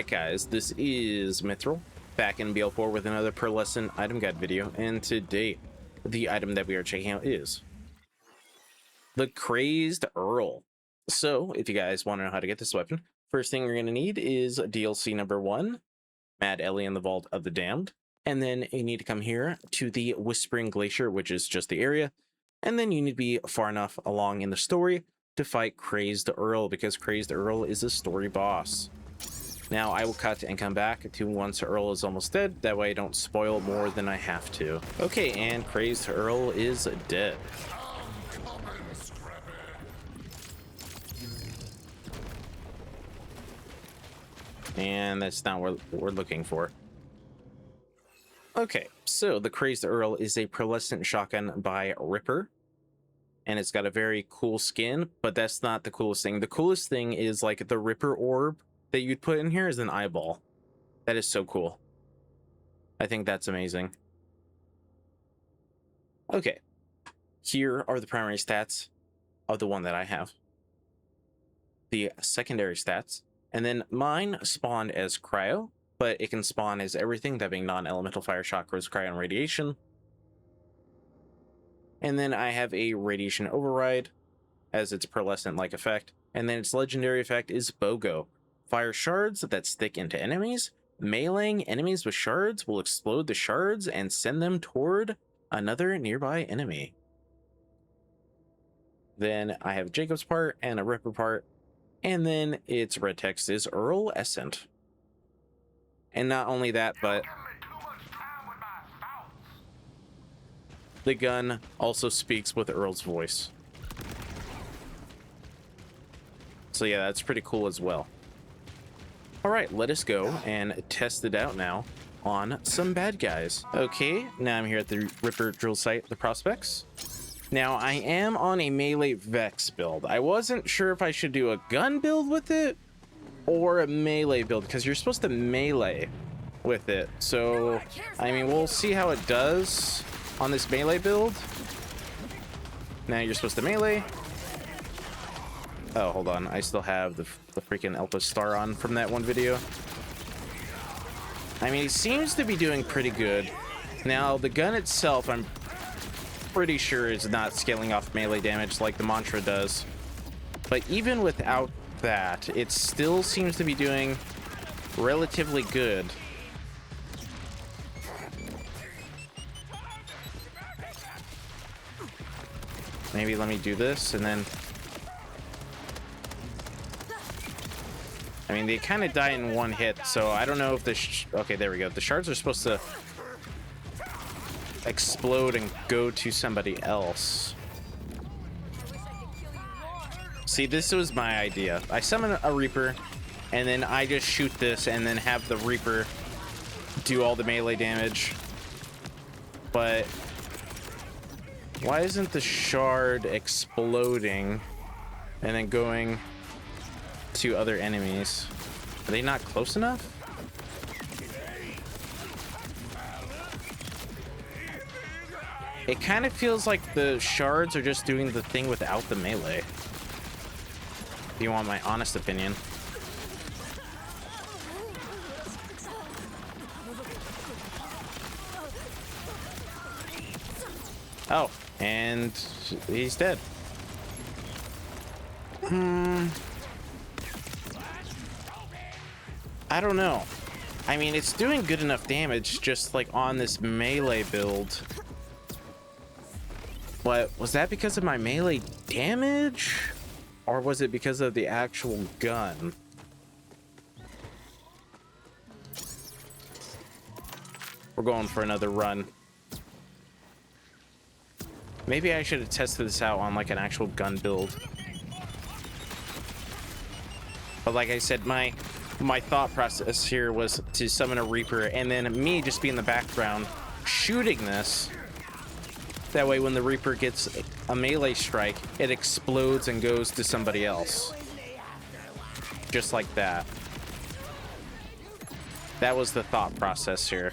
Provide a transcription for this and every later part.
Alright guys, this is Mithril, back in BL4 with another Pearlescent item guide video, and today, the item that we are checking out is the Crazed Earl. So, if you guys want to know how to get this weapon, first thing you're going to need is DLC number 1, Mad Ellie in the Vault of the Damned, and then you need to come here to the Whispering Glacier, which is just the area, and then you need to be far enough along in the story to fight Crazed Earl, because Crazed Earl is a story boss. Now, I will cut and come back to once Earl is almost dead. That way I don't spoil more than I have to. Okay, and Crazed Earl is dead. And that's not what we're looking for. Okay, so the Crazed Earl is a Pearlescent shotgun by Ripper. And it's got a very cool skin, but that's not the coolest thing. The coolest thing is like the Ripper orb that you'd put in here is an eyeball. That is so cool. I think that's amazing. Okay, here are the primary stats of the one that I have, the secondary stats, and then mine spawned as cryo, but it can spawn as everything, that being non-elemental, fire, shock, cryo, and radiation. And then I have a radiation override as its Pearlescent like effect, and then its legendary effect is BOGO. Fire shards that stick into enemies. Meleeing enemies with shards will explode the shards and send them toward another nearby enemy. Then I have Jacob's part and a Ripper part. And then its red text is Pearlescent. And not only that, but the gun also speaks with Earl's voice. So yeah, that's pretty cool as well. All right, let us go and test it out now on some bad guys. Okay, now I'm here at the Ripper drill site, the Prospects. Now I am on a melee Vex build. I wasn't sure if I should do a gun build with it or a melee build, because you're supposed to melee with it. So, I mean, we'll see how it does on this melee build. Now you're supposed to melee. Oh, hold on. I still have the freaking Elpis star on from that one video. I mean, he seems to be doing pretty good. Now, the gun itself, I'm pretty sure is not scaling off melee damage like the Mantra does. But even without that, it still seems to be doing relatively good. Maybe let me do this and then... I mean, they kind of die in one hit, so I don't know if the... Okay, there we go. The shards are supposed to explode and go to somebody else. See, this was my idea. I summon a Reaper, and then I just shoot this, and then have the Reaper do all the melee damage. But why isn't the shard exploding and then going to other enemies? Are they not close enough? It kind of feels like the shards are just doing the thing without the melee, if you want my honest opinion. Oh, and he's dead. I don't know. I mean, it's doing good enough damage just like on this melee build. But was that because of my melee damage? Or was it because of the actual gun? We're going for another run. Maybe I should have tested this out on like an actual gun build. But like I said, my thought process here was to summon a Reaper and then me just be in the background shooting this. That way when the Reaper gets a melee strike, it explodes and goes to somebody else. Just like that. That was the thought process here.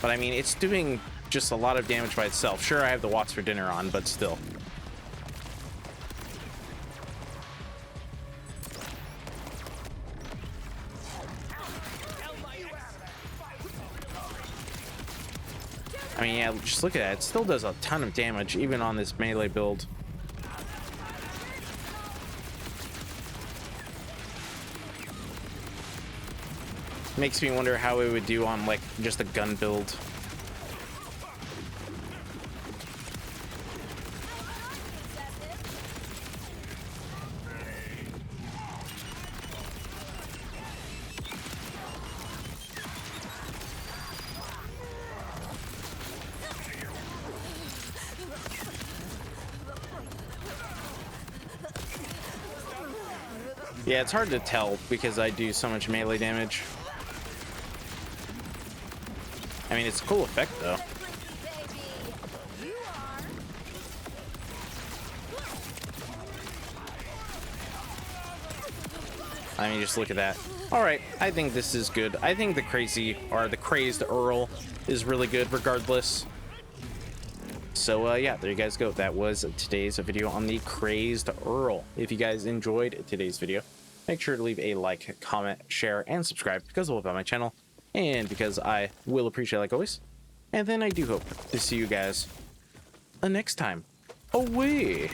But I mean, it's doing just a lot of damage by itself. Sure, I have the Watts for Dinner on, but still. I mean, yeah, just look at that. It still does a ton of damage, even on this melee build. Makes me wonder how it would do on, like, just a gun build. Yeah, it's hard to tell because I do so much melee damage. I mean, it's a cool effect, though. I mean, just look at that. All right, I think this is good. I think the Crazed Earl is really good regardless. So yeah, there you guys go. That was today's video on the Crazed Earl. If you guys enjoyed today's video, make sure to leave a like, comment, share, and subscribe because it'll help out my channel and because I will appreciate it like always. And then I do hope to see you guys next time. Away!